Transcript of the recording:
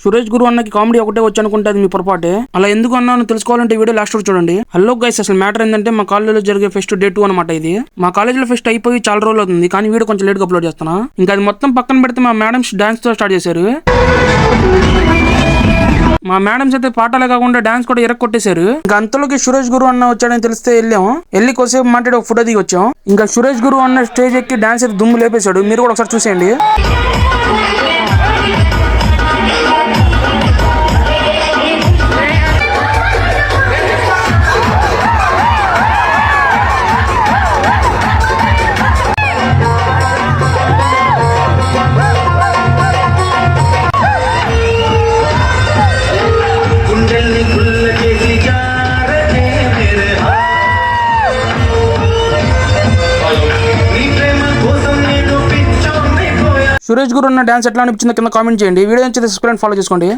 సురేష్ గురు అన్నకి కామెడీ ఒకటే వచ్చి అనుకుంటే మీ పొరపాటే. అలా ఎందుకు అన్నాను తెలుసుకోవాలంటే వీడియో లాస్ట్ వరకు చూడండి. హలో గైస్, అసలు మ్యాటర్ ఏంటంటే మా కాలేజీలో జరిగే ఫెస్ట్ డే 2 అనమాట. ఇది మా కాలేజీలో ఫెస్ట్ అయిపోయి చాలా రోజులు అవుతుంది, కానీ వీడియో కొంచెం లేట్ గా అప్లోడ్ చేస్తున్నా. ఇంకా అది మొత్తం పక్కన పెడితే మా మేడమ్స్ డాన్స్ తో స్టార్ట్ చేశారు. మా మేడమ్స్ అయితే పాటలే కాకుండా డాన్స్ కూడా కొట్టేశారు. ఇంకా అంతలోకి సురేష్ గురు అన్న వచ్చాడని తెలిస్తే వెళ్ళి కొద్దిసేపు మాట్లాడి ఒక ఫోటో దిగి వచ్చాం. ఇంకా సురేష్ గురు అన్న స్టేజ్ ఎక్కి డాన్స్ అయితే దుమ్ము లేపేశాడు. మీరు కూడా ఒకసారి చూసేయండి. సురేష్ గురు ఉన్న డాన్స్ ఎట్లా అనిపించిందో కింద కామెంట్ చేయండి. వీడియో నచ్చితే సబ్స్క్రైబ్ ఫాలో చేసుకోండి.